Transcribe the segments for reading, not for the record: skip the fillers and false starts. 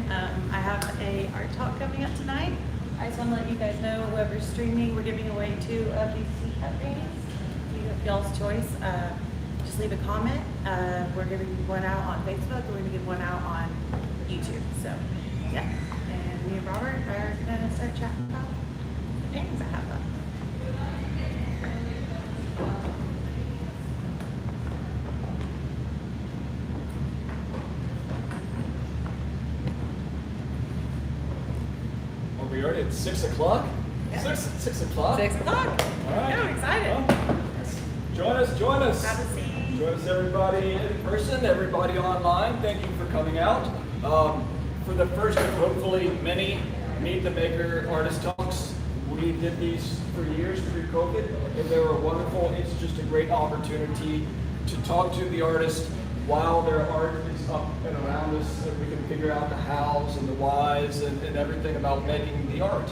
I have a art talk coming up tonight. I just want to let you guys know, whoever's streaming, we're giving away 2 of these teacup paintings. You have y'all's choice. Just leave a comment. We're going to give one out on Facebook. We're going to give one out on YouTube. So, yeah. And me and Robert are going to start chatting about the paintings I have up. We already at 6 o'clock? Yeah. 6 o'clock? 6 o'clock. All right. Yeah, I'm excited. Well, join us. Have a seat. Join us, everybody in person, everybody online. Thank you for coming out. For the first of hopefully many Meet the Maker artist talks, we did these for years pre-COVID, and they were wonderful. It's just a great opportunity to talk to the artist while their art is up and around us, so we can figure out the hows and the whys and everything about making the art.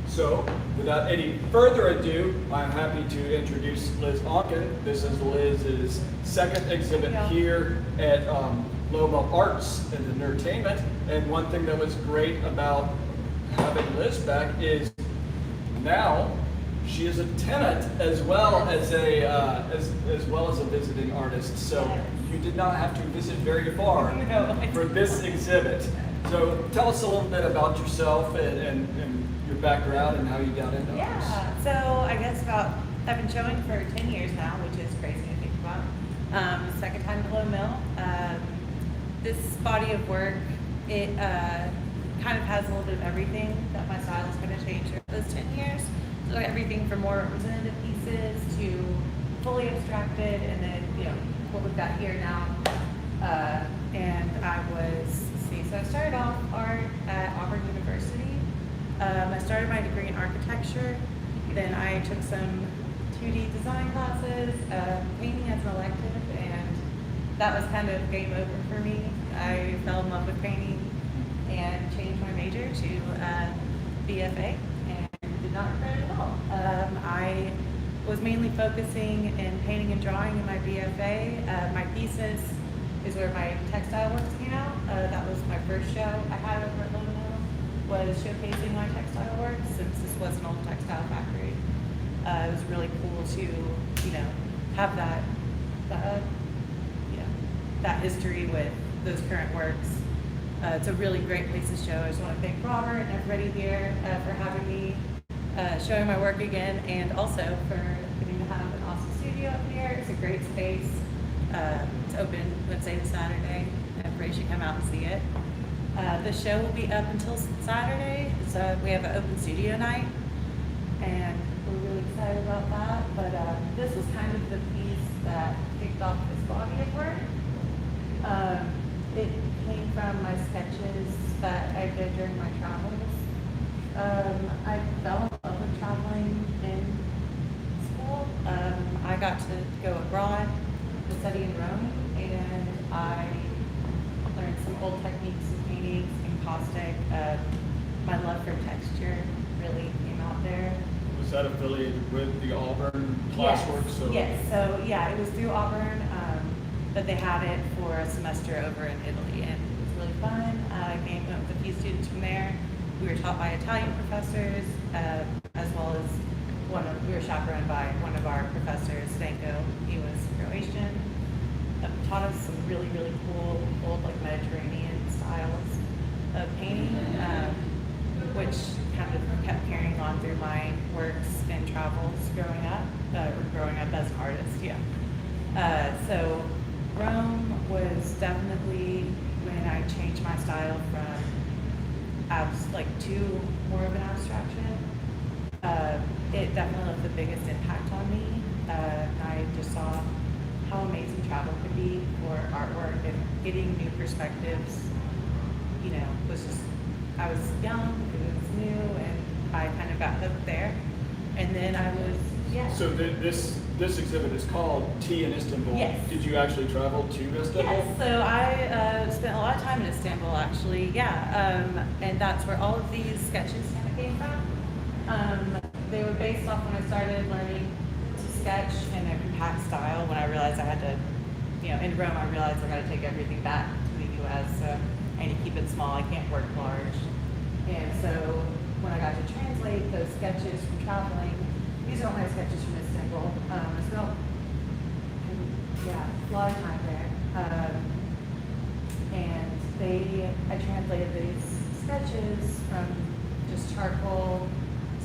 So, without any further ado, I'm happy to introduce Liz Onken. This is Liz's second exhibit here at Loma Arts and Entertainment. And one thing that was great about having Liz back is now she is a tenant as well as a visiting artist. So you did not have to visit very far for this exhibit. So tell us a little bit about yourself and your background and how you got into arts. So I guess I've been showing for 10 years now, which is crazy to think about. Second time at Low Mill. This body of work, it kind of has a little bit of everything that my style is going to change over those 10 years. So everything from more representative pieces to fully abstracted, and then what we've got here now. And so I started off art at Auburn University. I started my degree in architecture. Then I took some 2D design classes, painting as an elective, and that was kind of game over for me. I fell in love with painting and changed my major to BFA, and did not regret it at all. I was mainly focusing in painting and drawing in my BFA. My thesis is where my textile works came out. That was my first show I had over at Loma was showcasing my textile work, since this was an old textile factory. It was really cool to, have that history with those current works. It's a really great place to show. I just want to thank Robert and everybody here for having me showing my work again, and also for getting to have an awesome studio up here. It's a great space. It's open Wednesday to Saturday. Everybody should come out and see it. The show will be up until Saturday. So we have an open studio night, and we're really excited about that. But this was kind of the piece that kicked off this body of work. It came from my sketches that I did during my travels. I fell in love with traveling in school. I got to go abroad to study in Rome, and I learned some old techniques of painting, encaustic. My love for texture really came out there. Was that affiliated with the Auburn classwork? Yes, so it was through Auburn, but they had it for a semester over in Italy, and it was really fun. I went with a few students from there. We were taught by Italian professors, as well as we were chaperoned by one of our professors, Stanko. He was Croatian. Taught us some really, really cool old Mediterranean styles of painting, which kind of kept carrying on through my works and travels growing up as an artist. So Rome was definitely when I changed my style from to more of an abstraction. It definitely left the biggest impact on me. I just saw how amazing travel could be for artwork, and getting new perspectives, I was young, it was new, and I kind of got hooked there. And then I was, So this exhibit is called Tea in Istanbul. Yes. Did you actually travel to Istanbul? Yes, so I spent a lot of time in Istanbul, actually, and that's where all of these sketches kind of came from. They were based off when I started learning to sketch in a compact style, when I realized I had to, in Rome, I realized I got to take everything back to the U.S., trying to keep it small. I can't work large. And so when I got to translate those sketches from traveling, these are all my sketches from Istanbul. I spent a lot of time there. And I translated these sketches from just charcoal,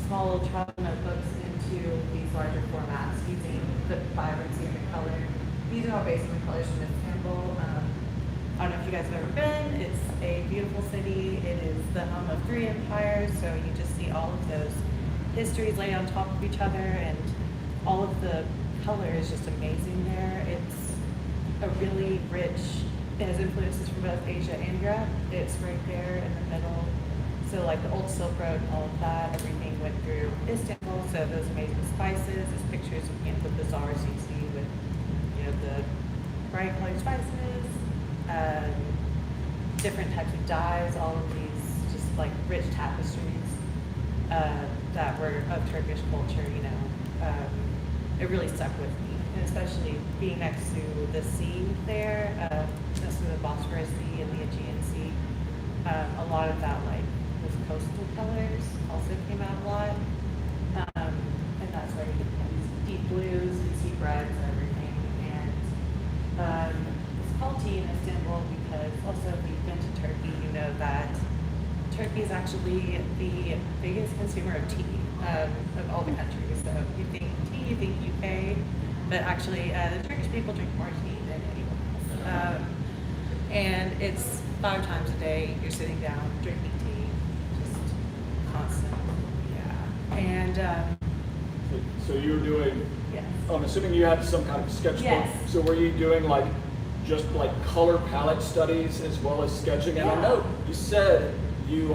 small little travel notebooks into these larger formats using the vibrancy and the color. These are all based on the colors from Istanbul. I don't know if you guys have ever been. It's a beautiful city. It is the home of 3 empires, so you just see all of those histories laid on top of each other, and all of the color is just amazing there. It's a really rich, it has influences from both Asia and Europe. It's right there in the middle. So like the old Silk Road and all of that, everything went through Istanbul. So those amazing spices, there's pictures of the bazaars you see with the bright colored spices, different types of dyes, all of these just like rich tapestries that were of Turkish culture. It really stuck with me, and especially being next to the sea there, next to the Bosphorus Sea and the Aegean Sea. A lot of that those coastal colors also came out a lot, and that's where you get these deep blues and deep reds and everything. And it's called tea in Istanbul because also if you've been to Turkey, you know that Turkey is actually the biggest consumer of tea of all the countries. So you think tea, you think UK, but actually the Turkish people drink more tea than anyone else. And it's 5 times a day you're sitting down drinking tea, just constant. Yeah. And so you were doing, yes. I'm assuming you had some kind of sketchbook. Yes. So were you doing just color palette studies as well as sketching? And I know you said you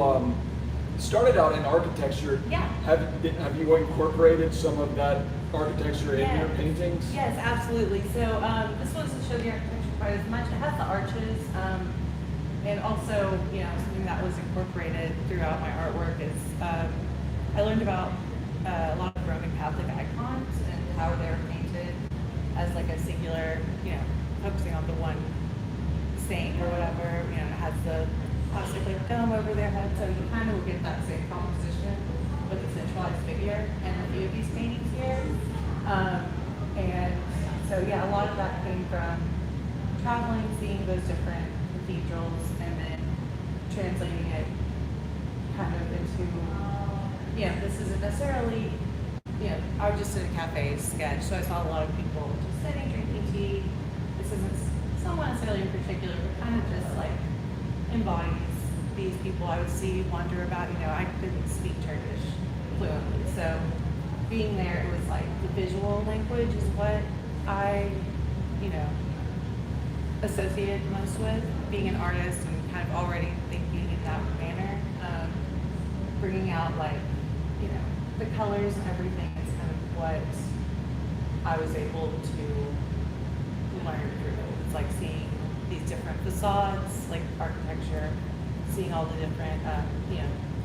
started out in architecture. Yeah. Have you incorporated some of that architecture in your paintings? Yes, absolutely. So this one doesn't show the architecture quite as much. It has the arches, and also something that was incorporated throughout my artwork is I learned about a lot of Roman Catholic icons and how they were painted as a singular, focusing on the one saint or whatever. It has the plastic dome over their head, so you kind of will get that same composition with a centralized figure in a few of these paintings here. And so a lot of that came from traveling, seeing those different cathedrals, and then translating it kind of into, this isn't necessarily, I was just in a cafe sketch, so I saw a lot of people just sitting, drinking tea. This isn't someone necessarily in particular, but kind of just embodies these people I would see wander about. I couldn't speak Turkish fluently, so being there, it was the visual language is what I, associated most with being an artist, and kind of already thinking in that manner, bringing out the colors and everything is kind of what I was able to learn through. It's seeing these different facades, architecture, seeing all the different,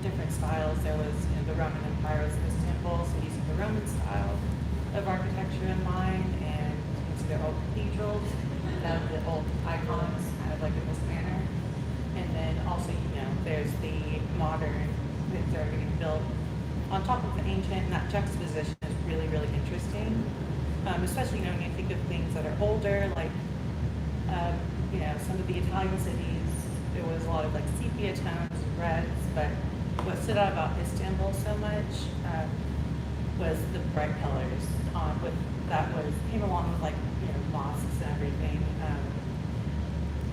different styles. There was, the Roman Empire was in Istanbul, so using the Roman style of architecture in mind, and using their old cathedrals, the old icons, kind of in this manner. And then also, there's the modern things that are getting built on top of the ancient, and that juxtaposition is really, really interesting. Especially, when you think of things that are older, some of the Italian cities, there was a lot of sepia tones and reds, but what stood out about Istanbul so much was the bright colors came along with mosques and everything.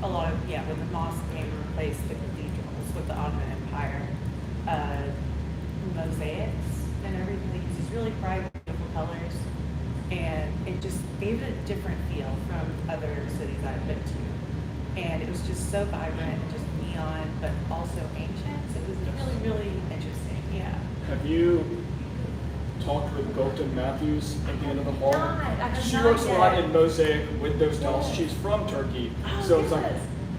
A lot of, when the mosque came to replace the cathedrals with the Ottoman Empire, mosaics and everything, they used these really bright, beautiful colors, and it just gave it a different feel from other cities I've been to. And it was just so vibrant, just neon, but also ancient. So it was really, really interesting. Yeah. Have you talked with Gulton Matthews at the end of the hall? She works a lot in mosaic with those dolls. She's from Turkey, so it's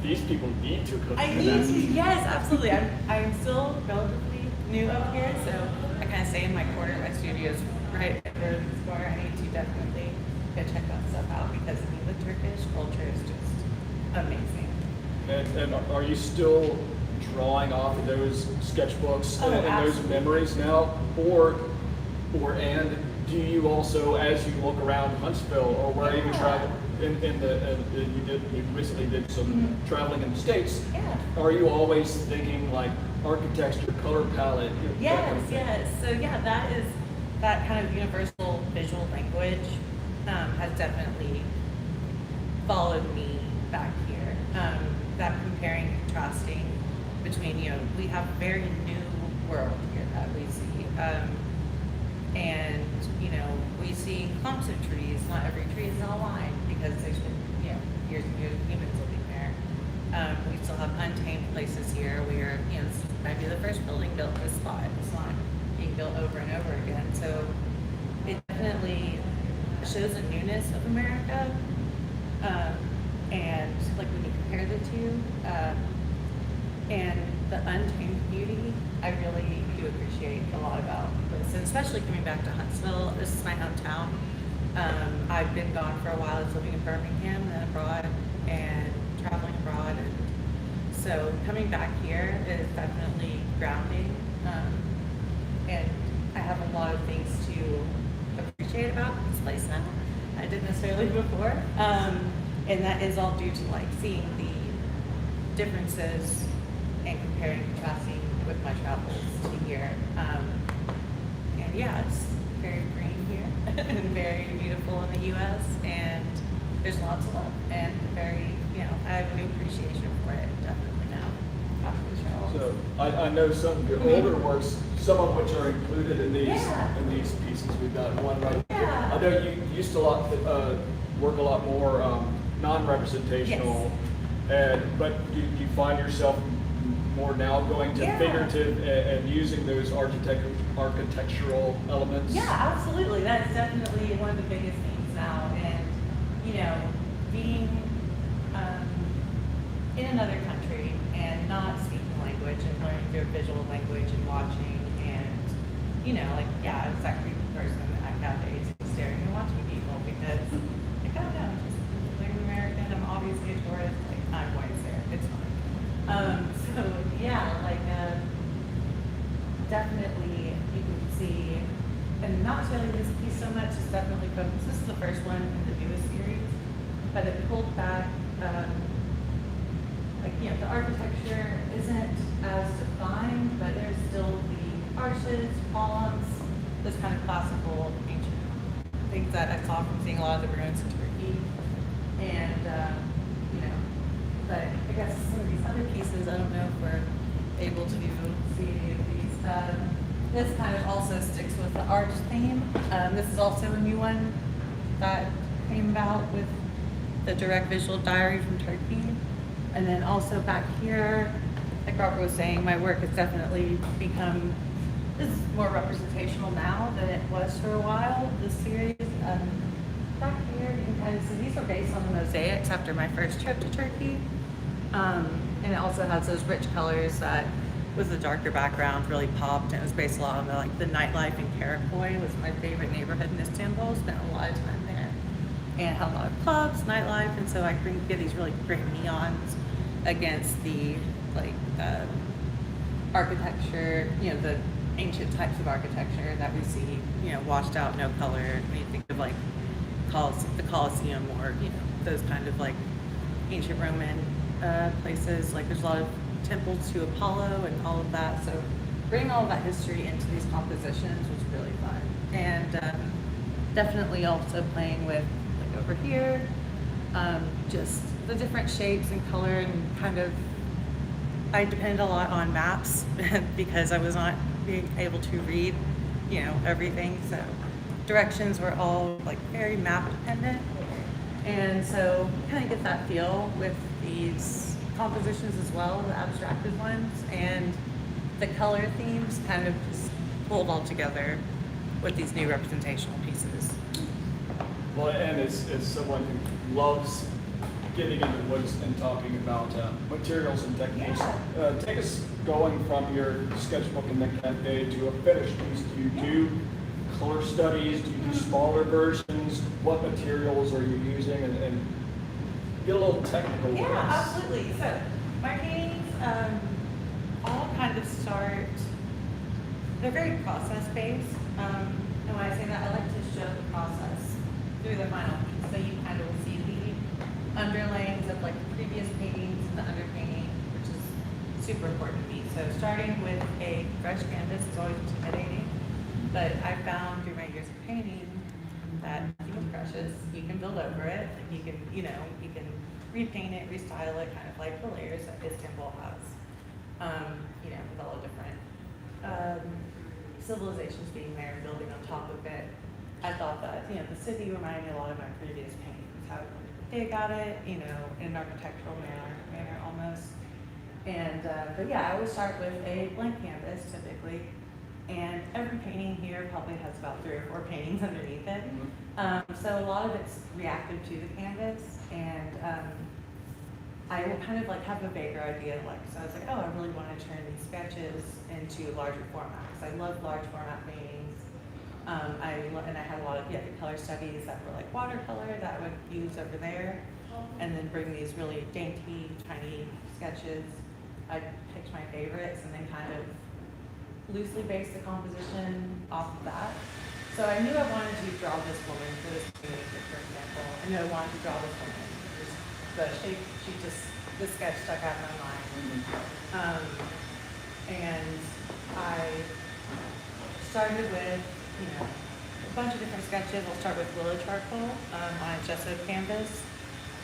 these people need to cook. Yes, absolutely. I'm still relatively new up here, so I kind of stay in my corner. My studio is right at the square. I need to definitely go check that stuff out because the Turkish culture is just amazing. And are you still drawing off of those sketchbooks Oh, and those absolutely. memories now? And do you also, as you look around Huntsville or where you Yeah. travel, you recently did some traveling in the States. Yeah. Are you always thinking like architecture, color palette? That Yes, kind of thing? yes. So yeah, that kind of universal visual language has definitely followed me back here. That comparing and contrasting between, we have a very new world here that we see. And, we see clumps of trees. Not every tree is in a line because there's been, years and years of humans living there. We still have untamed places here where, this might be the first building built in this spot. It's not being built over and over again. So it definitely shows a newness of America. And like when you compare the two, and the untamed beauty, I really do appreciate a lot about this, and especially coming back to Huntsville. This is my hometown. I've been gone for a while. I was living in Birmingham and then abroad and traveling abroad, and so coming back here is definitely grounding. And I have a lot of things to appreciate about this place now. I didn't necessarily before, and that is all due to like seeing the differences and comparing and contrasting with my travels to here. And yeah, it's very green here and very beautiful in the U.S. and there's lots of love and very, I have a new appreciation for it definitely now after the travels. So I know some of your older works, some of which are included in these pieces. We've got one right here. Yeah. I know you used to work a lot more non-representational, but do you find yourself more now going to figurative and using those architectural elements? Yeah, absolutely. That's definitely one of the biggest things now. And, being in another country and not speaking language and learning their visual language and watching and, I was that creepy person at cafes staring and watching people because, I'm just learning American. I'm obviously a tourist. I'm white there. It's fine. Definitely you can see, and not necessarily this piece so much, is definitely focused. This is the first one in the newest series, but it pulled back, the architecture isn't as defined, but there's still the arches, columns, those kind of classical ancient things that I saw from seeing a lot of the ruins in Turkey. And, but I guess some of these other pieces, I don't know if we're able to see any of these. This kind of also sticks with the arch theme. This is also a new one that came about with the direct visual diary from Turkey. And then also back here, like Robert was saying, my work has definitely become, this is more representational now than it was for a while, this series. Back here, you can kind of see these were based on the mosaics after my first trip to Turkey. And it also has those rich colors that, with the darker background, really popped. And it was based a lot on the nightlife in Karakoy was my favorite neighborhood in Istanbul. Spent a lot of time there, and had a lot of clubs, nightlife, and so I get these really great neons against the architecture, the ancient types of architecture that we see, washed out, no color. When you think of the Colosseum or those kind of ancient Roman places, there's a lot of temples to Apollo and all of that. So bringing all of that history into these compositions was really fun, and definitely also playing with over here, just the different shapes and color and kind of. I depend a lot on maps because I was not being able to read, everything. So directions were all very map dependent. And so kind of get that feel with these compositions as well, the abstracted ones, and the color themes kind of just pulled all together with these new representational pieces. Well, and as someone who loves getting into the woods and talking about materials and techniques, take us going from your sketchbook in the cafe to a finished piece. Do you do color studies? Do you do smaller versions? What materials are you using? And get a little technical with us. Yeah, absolutely. So My paintings all kind of start, they're very process-based. And when I say that, I like to show the process through the final piece. So you kind of will see the underlayings of like the previous paintings and the underpainting, which is super important to me. So starting with a fresh canvas is always intimidating, but I found through my years of painting that nothing is precious. You can build over it. You can, you can repaint it, restyle it, kind of like the layers that Istanbul has. With all the different civilizations being there, building on top of it. I thought that, the city reminded me a lot of my previous paintings, how they got it, in an architectural manner almost. And, but yeah, I always start with a blank canvas typically. And every painting here probably has about 3 or 4 paintings underneath it. So a lot of it's reactive to the canvas, and I will kind of like have a vaguer idea, so I was like, oh, I really want to turn these sketches into larger formats. I love large format paintings. And I had a lot of the color studies that were like watercolor that I would use over there, and then bring these really dainty, tiny sketches. I picked my favorites and then kind of loosely based the composition off of that. So I knew I wanted to draw this woman for this painting, for example. I knew I wanted to draw this woman. The shape, the sketch stuck out in my mind. And I started with, a bunch of different sketches. I'll start with willow charcoal on a gesso canvas,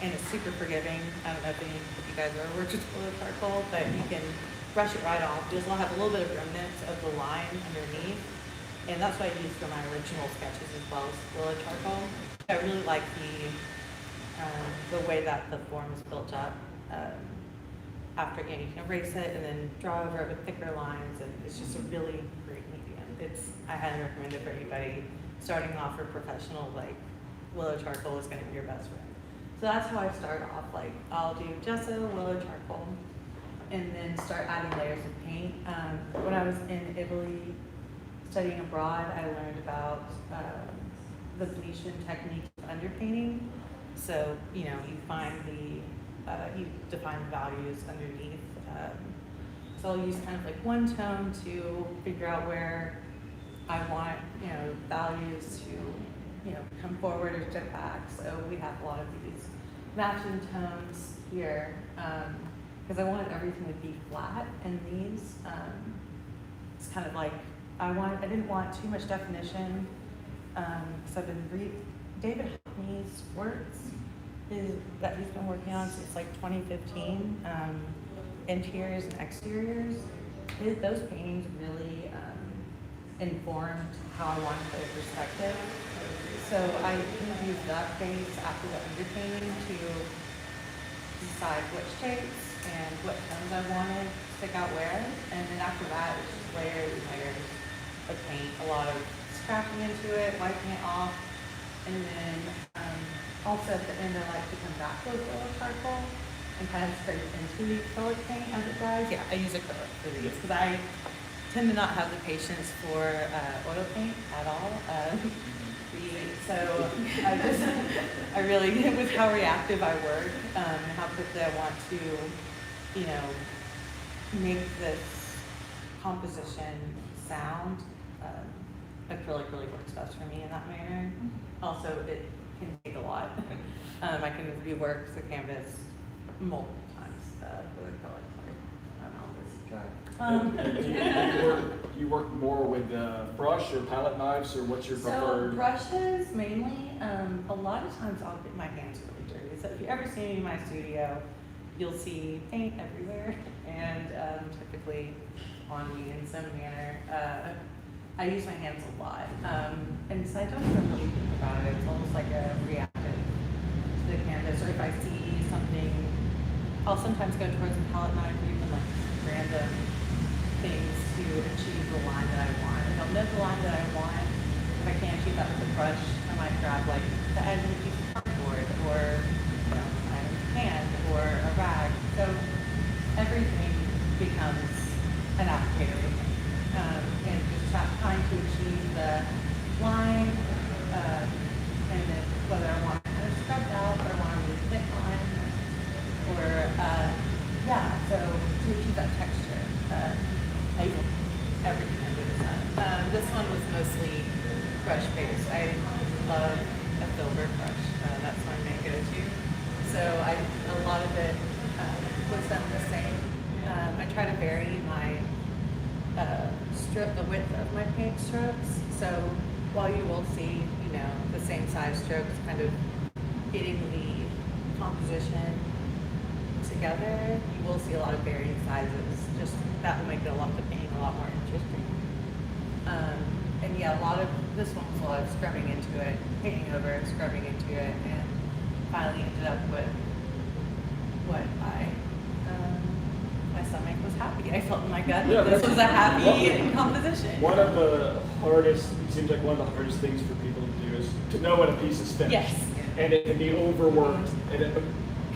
and it's super forgiving. I don't know if any of you guys ever worked with willow charcoal, but you can brush it right off. You'll still have a little bit of remnants of the line underneath, and that's what I used for my original sketches as well as willow charcoal. I really like the way that the form is built up. After again, you can erase it and then draw over it with thicker lines, and it's just a really great medium. I highly recommend it for anybody starting off or professional. Like willow charcoal is going to be your best friend. So that's how I start off. Like I'll do gesso, willow charcoal, and then start adding layers of paint. When I was in Italy studying abroad, I learned about the Venetian technique of underpainting. So, you find you define the values underneath. So I'll use kind of like one tone to figure out where I want, values to, come forward or step back. So we have a lot of these matching tones here, because I wanted everything to be flat in these. It's kind of like, I didn't want too much definition, because I've been David Hockney's works that he's been working on since like 2015, interiors and exteriors. Those paintings really informed how I wanted to put a perspective. So I used that base after the underpainting to decide which shapes and what tones I wanted to stick out where. And then after that, it's just layers and layers of paint, a lot of scratching into it, wiping it off. And then also at the end, I like to come back with willow charcoal and kind of scrape into the acrylic paint as it dries. Yeah, I use acrylic for these because I tend to not have the patience for oil paint at all. So I really, with how reactive I work and how quickly I want to, make this composition sound, acrylic really works best for me in that manner. Also, it can take a lot. I can rework the canvas multiple times with acrylic. You work more with brush or palette knives, or what's your preferred? So brushes mainly. A lot of times I'll get my hands really dirty. So if you ever see me in my studio, you'll see paint everywhere, and typically on me in some manner. I use my hands a lot, and so I don't even really think about it. It's almost like a reactive to the canvas. Or if I see something, I'll sometimes go towards a palette knife or even like random things to achieve the line that I want. If I'll know the line that I want, if I can't achieve that with a brush, I might grab like the edge of a piece of cardboard, or a hand, or a rag. So everything becomes an applicator. And just trying to achieve the line, and then whether I want to kind of scrub out or I want to really thick line, or yeah. paint strokes. So while you will see, the same size strokes kind of getting the composition together, you will see a lot of varying sizes. Just that will make it the painting a lot more interesting. And yeah, this one was a lot of scrubbing into it, painting over, scrubbing into it, and finally ended up with what my stomach was happy. I felt in my gut that this was a happy composition. One of the hardest, it seems like one of the hardest things for people to do is to know when a piece is finished. Yes. And it can be overworked, and it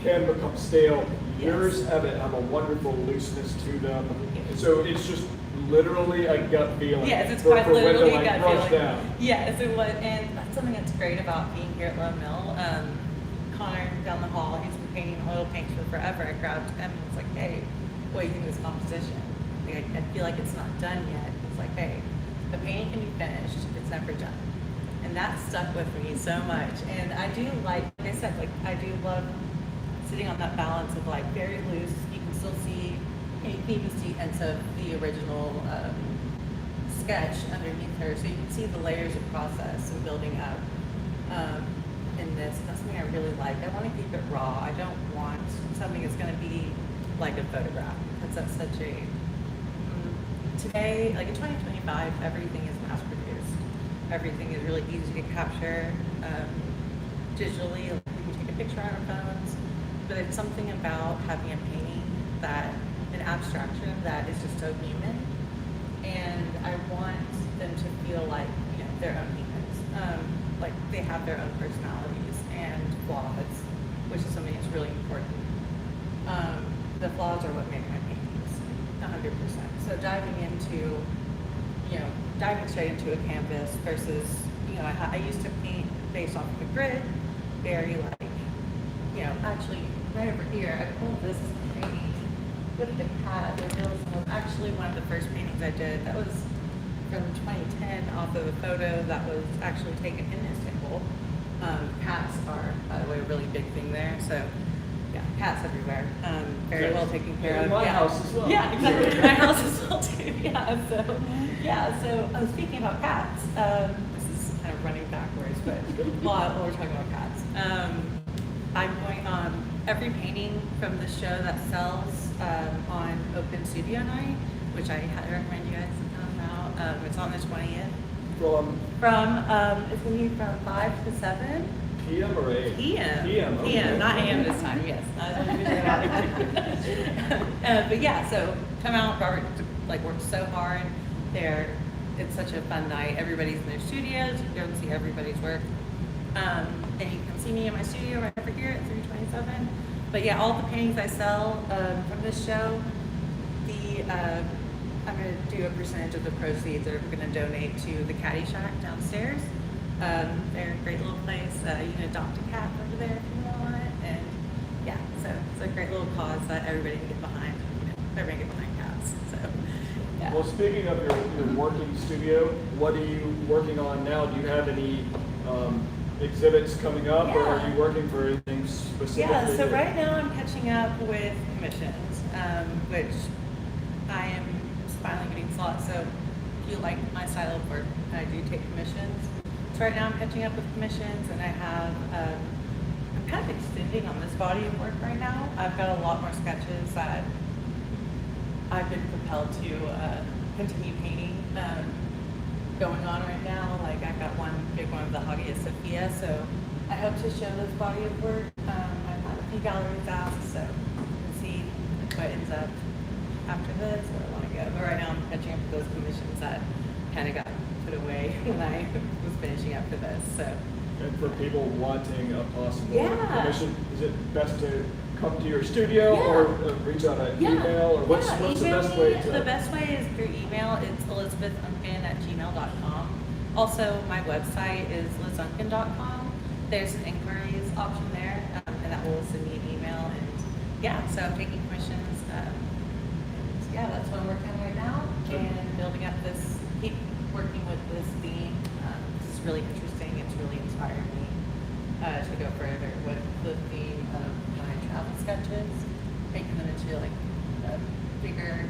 can become stale. Yes. Yours have a wonderful looseness to them. So it's just literally a gut feeling. Yes, it's for quite literally when to, a gut brush feeling. down. Yes, it was, and that's something that's great about being here at Low Mill. Connor down the hall, he's been painting oil paints for forever. I grabbed him and was like, hey, what do you think of this composition? Like, I feel like it's not done yet. He's like, hey, the painting can be finished, it's never done. And that stuck with me so much. And I do like I said, I do love sitting on that balance of very loose. You can still see, you can even see hints of the original sketch underneath her. So you can see the layers of process and building up in this. That's something I really like. I want to keep it raw. I don't want something that's going to be like a photograph. That's such a, today, in 2025, everything is mass produced. Everything is really easy to capture digitally. We can take a picture on our phones, but it's something about having a painting an abstraction that is just so human. And I want them to feel like, their own humans. Like they have their own personalities and flaws, which is something that's really important. The flaws are what make my paintings 100%. So diving straight into a canvas versus, I used to paint based off of a grid, very actually right over here, I pulled this painting with the cat. Actually one of the first paintings I did, that was from 2010 off of a photo that was actually taken in Istanbul. Cats are, by the way, a really big thing there. So yeah, cats everywhere. Very well taken care of. In my house as well. Yeah, exactly. My house as well too. So speaking about cats, this is kind of running backwards, but while we're talking about cats, I'm going on every painting from the show that sells on Open Studio Night, which I recommend you guys come out. It's on the 20th. It's going to be from 5 to 7. PM or AM? PM. Okay. PM, not AM this time, yes. But yeah, so come out. Robert worked so hard there. It's such a fun night. Everybody's in their studios. You go and see everybody's work. And you can see me in my studio right over here at 327. But yeah, all the paintings I sell from this show, I'm going to do a percentage of the proceeds that we're going to donate to the Caddy Shack downstairs. They're a great little place. You can adopt a cat over there if you want. And yeah, so it's a great little cause that everybody can get behind. Everybody can get behind cats. So yeah. Well, speaking of your working studio, what are you working on now? Do you have any exhibits coming up, or are you working for anything specific? Yeah, so right now I'm catching up with commissions, which I am finally getting slots. So if you like my style of work, I do take commissions. So right now I'm catching up with commissions, and I have, I'm kind of extending on this body of work right now. I've got a lot more sketches that I've been propelled to continue painting going on right now. I've got one big one of the Hagia Sophia, so I hope to show this body of work. I've had a few galleries ask, so we'll see what ends up after this, where I want to go. But right now I'm catching up with those commissions that kind of got put away when I was finishing up for this. So. And for people wanting a possible Yeah. commission, is it best to come to your studio or reach out an email, or what's the best way to? The best way is through email. It's elizabethunken@gmail.com. Also, my website is lizonken.com. There's an inquiries option there, and that will send me an email. And yeah, so I'm taking commissions. And yeah, that's what I'm working on right now, and building up this, keep working with this theme. This is really interesting. It's really inspired me to go further with the theme of my travel sketches, making them into a bigger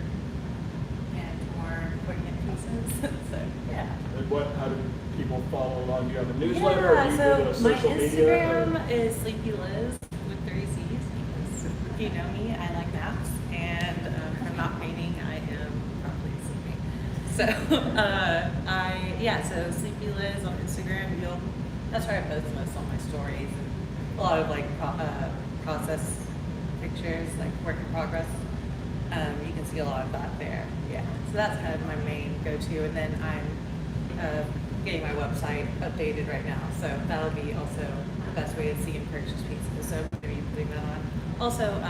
and more poignant pieces. So yeah. And how do people follow along? Do you have a newsletter, or do you do So it on social my media? Instagram is Sleepy Liz with 3 C's. Because if you know me, I like naps, and if I'm not painting, I am probably sleeping. So so Sleepy Liz on Instagram. That's where I post most of my stories and a lot of like process pictures, like work in progress. You can see a lot of that there. Yeah. So that's kind of my main go-to, and then I'm getting my website updated right now, so that'll be also the best way to see and purchase pieces. So maybe putting that on. Also,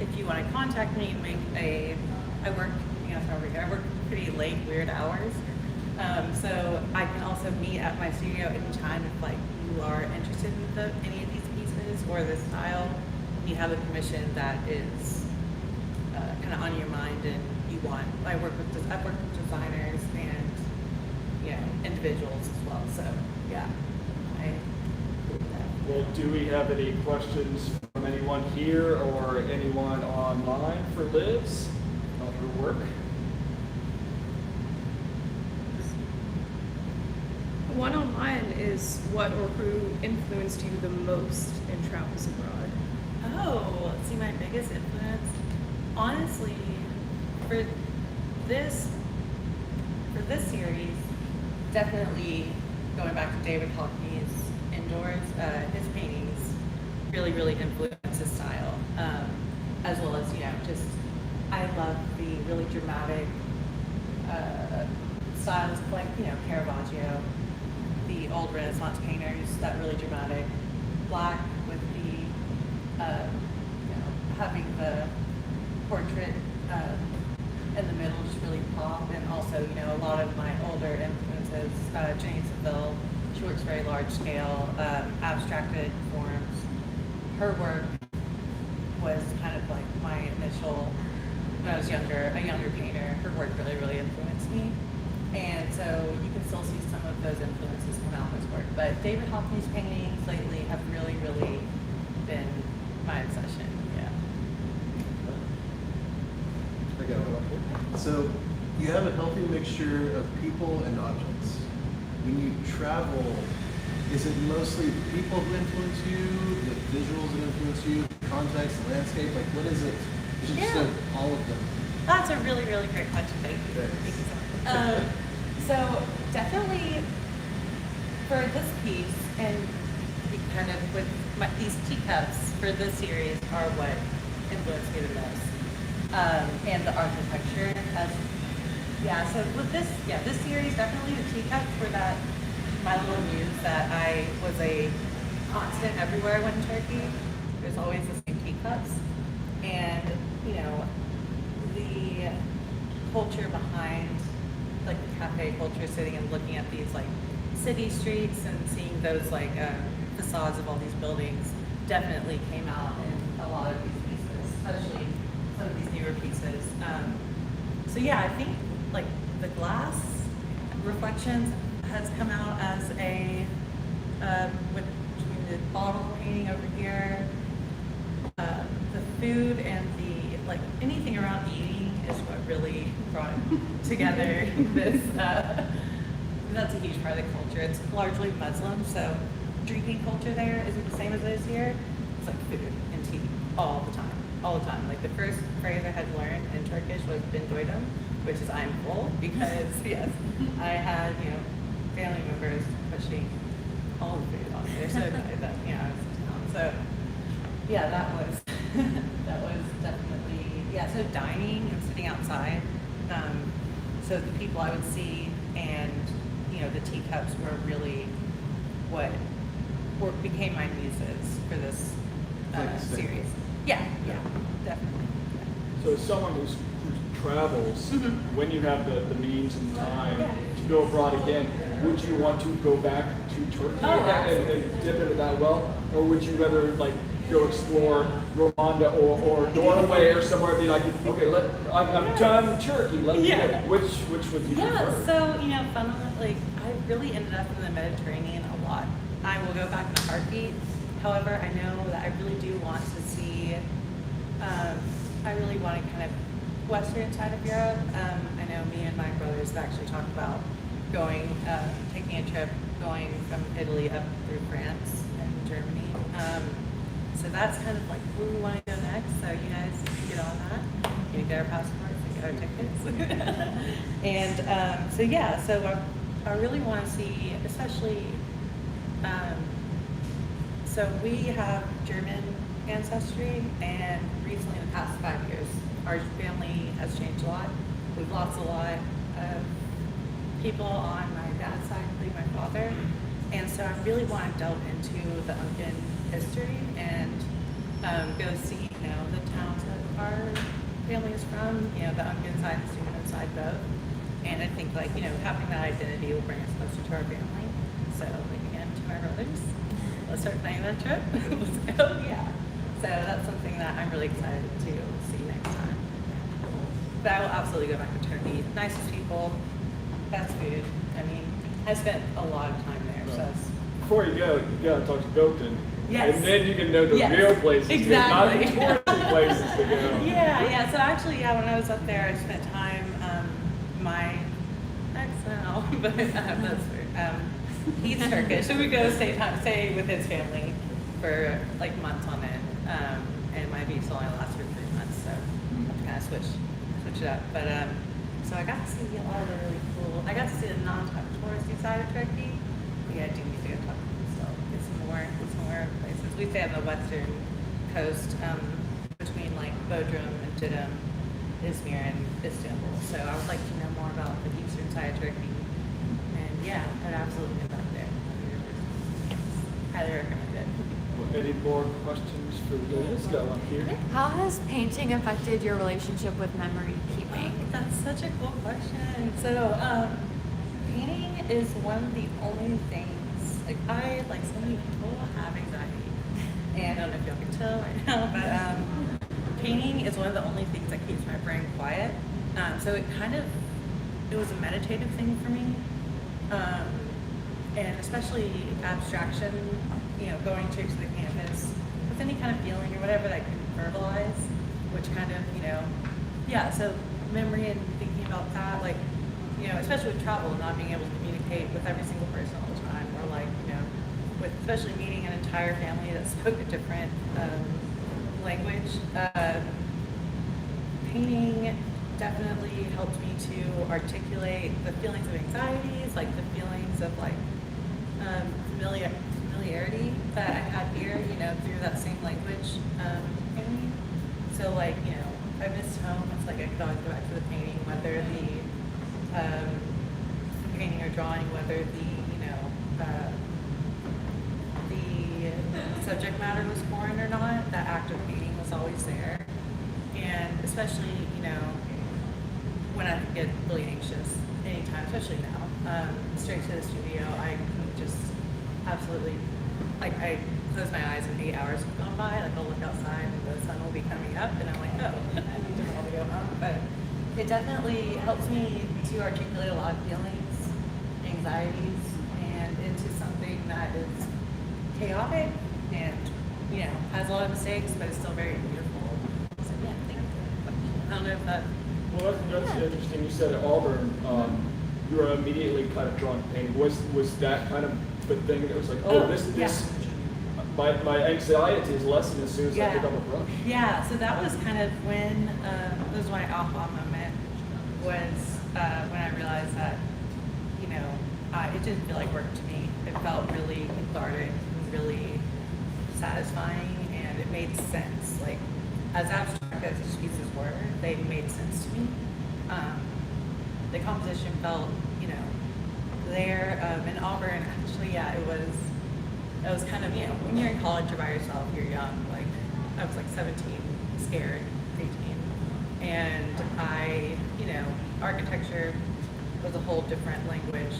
if you want to contact me, I work pretty late, weird hours. So I can also meet at my studio anytime if like you are interested in any of these pieces or the style. You have a commission that is kind of on your mind and you want. I've worked with designers and individuals as well. So yeah, Well, do we have any questions from anyone here or anyone online for Liz on her work? One online is what or who influenced you the most in travels abroad? Oh, let's see, my biggest influence. Honestly, for this series, definitely going back to David Hockney's indoors, his paintings really, really influenced his style, as well as just I love the really dramatic styles like Caravaggio, the old Renaissance painters, that really dramatic black with the having the portrait in the middle just really pop, and also a lot of my older influences, Jane Saville, she works very large scale, abstracted forms. Her work was kind of like my initial, when I was a younger painter, her work really, really influenced me. And so you can still see some of those influences come out in his work. But David Hockney's paintings lately have really, really been my obsession. Yeah. I got it. So you have a healthy mixture of people and objects. When you travel, is it mostly people who influence you, the visuals that influence you, context, the landscape? Like, what is it? Is it just all of them? That's a really, really great question. Thank you. Thanks. Thank you so much. So definitely for this piece, and kind of with these teacups for this series are what influenced me the most, and the architecture. So with this series, definitely the teacups were my little muse that I was a constant everywhere I went in Turkey. There's always the same teacups, and the culture behind like the cafe culture, sitting and looking at these like city streets and seeing those like facades of all these buildings definitely came out in a lot of these pieces, especially some of these newer pieces. I think like the glass reflections has come out as with the bottle painting over here, the food and the like anything around eating is what really brought together this. That's a huge part of the culture. It's largely Muslim, so drinking culture there isn't the same as it is here. It's like food and tea all the time. Like the first phrase I had learned in Turkish was "bin doydum," which is "I'm full," because yes, I had family members pushing all the food on me. They're so good that I was in town. So yeah, that was definitely So dining and sitting outside. So the people I would see and the teacups were really what became my muses for this series. Yeah, definitely. So as someone who travels, when you have the means and time to go abroad again, would you want to go back to Turkey and dip into that well? Or would you rather like go explore Rwanda or Norway or somewhere and be like, okay, I'm done Turkey, let me go. Which would you prefer? So, funnily, I really ended up in the Mediterranean a lot. I will go back in a heartbeat. However, I know that I really do want to see, I really want to kind of western side of Europe. I know me and my brothers have actually talked about going, taking a trip, going from Italy up through France and Germany. So that's kind of like where we want to go next. So you guys get on that. You get our passports, you get our tickets. And so yeah, so I really want to see, especially, so we have German ancestry, and recently in the past 5 years, our family has changed a lot. We've lost a lot of people on my dad's side, including my father. And so I really want to delve into the Onken history and go see, you know, the towns that our family is from, you know, the Onken side and Steuben side both. And I think, like, you know, having that identity will bring us closer to our family. So, like, again, to my brothers, let's start planning that trip. Let's go, yeah. So that's something that I'm really excited to see next time. But I will absolutely go back to Turkey. Nicest people, best food. I mean, I spent a lot of time there, so it's, Before you go, you gotta talk to Goten. Yes. And then you can know the Yes. real places, Exactly. not the touristy places to go. yeah. So actually, yeah, when I was up there, I spent time, my ex now, but that's weird. He's Turkish, so we go stay with his family for like months on end. And my visa only lasts for 3 months, so kind of switch it up. But so I got to see a lot of the really cool. I got to see the non-touristy side of Turkey. Yeah, I do need to go talk to them still. Get some more places. We stay on the western coast, between like Bodrum and Didim, Izmir and Istanbul. So I would like to know more about the eastern side of Turkey. And yeah, I'd absolutely go back there. Highly recommend it. Any more questions for Liz? Go up here. How has painting affected your relationship with memory keeping? That's such a cool question. So, painting is one of the only things, like so many people have anxiety. And I don't know if y'all can tell right now, but painting is one of the only things that keeps my brain quiet. So it was a meditative thing for me. And especially abstraction, you know, going straight to the canvas with any kind of feeling or whatever that I can verbalize, which kind of, you know, yeah, so memory and thinking about that, like, you know, especially with travel and not being able to communicate with every single person all the time, or like, you know, with especially meeting an entire family that spoke a different language. Painting definitely helped me to articulate the feelings of anxieties, like the feelings of like familiarity that I had here, you know, through that same language. Painting. So like, you know, I missed home. It's like I could always go back to the painting, whether the painting or drawing, whether the, you know, the subject matter was foreign or not. That act of painting was always there, and especially, you know, when I get really anxious anytime, especially now, straight to the studio, I can just absolutely, like, I close my eyes and 8 hours have gone by, like I'll look outside and the sun will be coming up and I'm like, oh, I need to go home. But it definitely helps me to articulate a lot of feelings, anxieties, and into something that is chaotic and, you know, has a lot of mistakes, but it's still very beautiful. So yeah, thank you. I don't know if that. Well, that's interesting. You said at Auburn, you were immediately kind of drawn to painting. Was that kind of the thing that was like, oh, my anxiety is lessened as soon as I pick up a brush? Yeah, so that was kind of when, this was my aha moment, was when I realized that, you know, it didn't feel like work to me. It felt really cathartic, really satisfying, and it made sense. Like, as abstract as these pieces were, they made sense to me. The composition felt, you know, there. In Auburn, actually, yeah, it was kind of, you know, when you're in college, you're by yourself, you're young. Like, I was like 17, scared, 18. And I, you know, architecture was a whole different language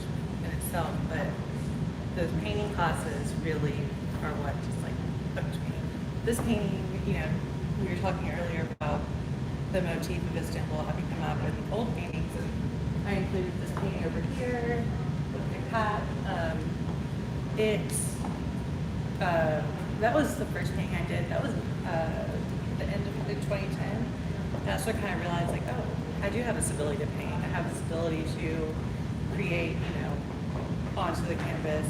in itself, but those painting classes really are what just like hooked me. This painting, you know, we were talking earlier about the motif of Istanbul having come up in old paintings, and I included this painting over here with the cat. That was the first painting I did. That was the end of 2010. that's what I kind of realized, like, oh, I do have this ability to paint. I have this ability to create, onto the canvas,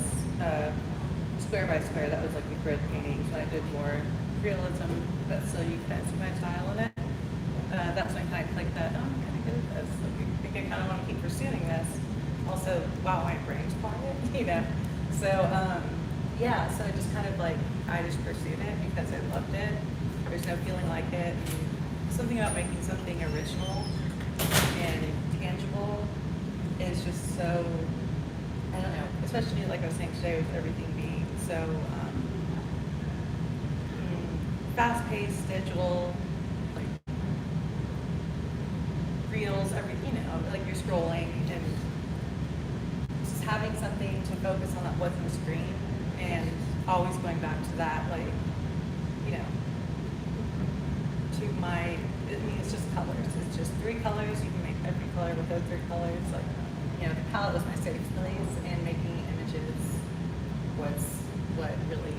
square by square. That was like the grid paintings. I did more realism, but still you can see my style in it. That's when I kind of clicked that, oh, I'm kind of good at this. Like, I think I kind of want to keep pursuing this. Also, wow, my brain's quiet, So, yeah, so I just kind of like, I just pursued it because I loved it. There's no feeling like it. Something about making something original and tangible is just so, I don't know, especially like I was saying today with everything being so fast-paced, digital, like reels, everything, like you're scrolling and just having something to focus on that wasn't a screen and always going back to that, like, to my, it's just colors. It's just 3 colors. You can make every color with those 3 colors. Like, the palette was my safe place, and making images was what really,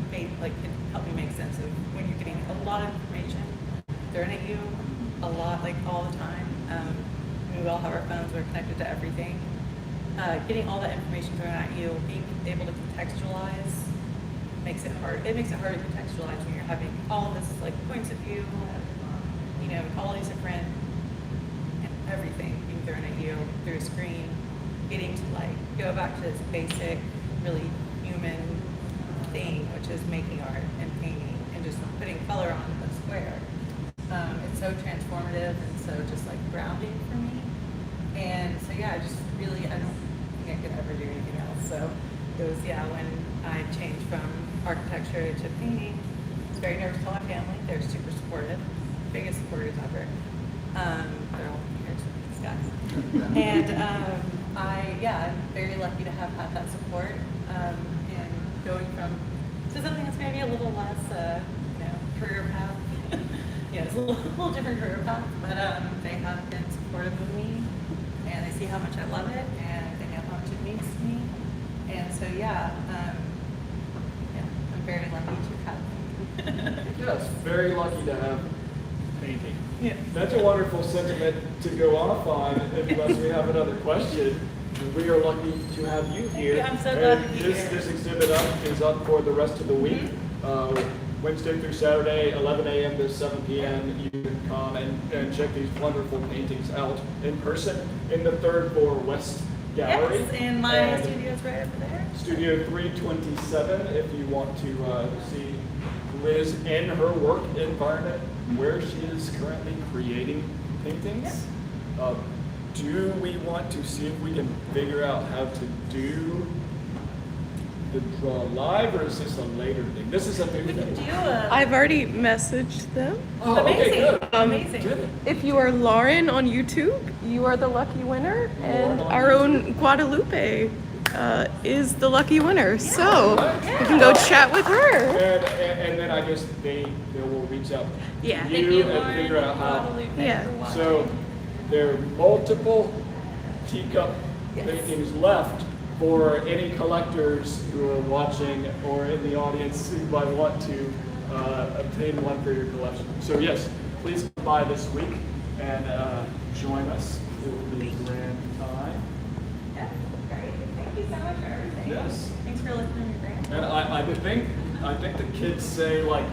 made, like, it helped me make sense of when you're getting a lot of information thrown at you, a lot, like, all the time. We all have our phones. We're connected to everything. Getting all that information thrown at you, being able to contextualize makes it hard. It makes it hard to contextualize when you're having all this like points of view, all these different everything being thrown at you through a screen. Getting to like go back to this basic, really human thing, which is making art and painting and just putting color on the square. It's so transformative and so just like grounding for me. And so yeah, I just really, I don't think I could ever do anything else. So it was, when I changed from architecture to painting, I was very nervous to tell my family. They're super supportive, biggest supporters ever. They're all here, these guys. And I'm very lucky to have had that support. And going to something that's maybe a little less, career path. It's a little different career path, but they have been supportive of me, and they see how much I love it, and they know how much it means to me. And so, I'm very lucky to have it. Yes, very lucky to have painting. Yeah. That's a wonderful sentiment to go off on, unless we have another question. We are lucky to have you here. I'm so glad to be this, here. This exhibit is up for the rest of the week. Wednesday through Saturday, 11 a.m. to 7 p.m. You can come and check these wonderful paintings out in person in the 3rd floor West Gallery. Yes, and my studio is right over there. Studio 327, if you want to see Liz in her work environment where she is currently creating paintings. Do we want to see if we can figure out how to do the draw live, or is this a later thing? This is a new We can thing. do a I've already messaged them. Oh, okay, good. Amazing. Good. If you are Lauren on YouTube, you are the lucky winner, and on our own Guadalupe is the lucky winner. So you can go chat with her. And then I guess they will reach out Yeah. to Thank you you, and Lauren. figure out how. Guadalupe, Yeah. for watching. So there are multiple teacup paintings left for any collectors who are watching or in the audience who might want to obtain one for your collection. So yes, please come by this week and join us. It will be a grand time. Yeah, great. Thank you so much for everything. Yes. Thanks for listening to Grant. And I think the kids say like,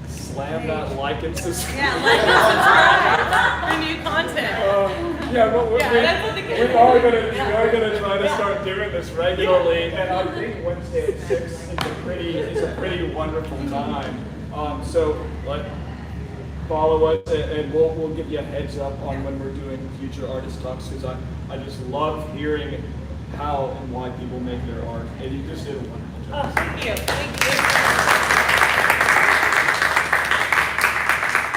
slam that like and subscribe. Yeah, like and subscribe for new content. Yeah, but that's what the kids we do. are gonna try to start doing this regularly, and I think Wednesday at 6 is a pretty wonderful time. So follow us, and we'll give you a heads up on when we're doing future artist talks, because I just love hearing how and why people make their art, and you just did a wonderful job. Oh, thank you. Thank you.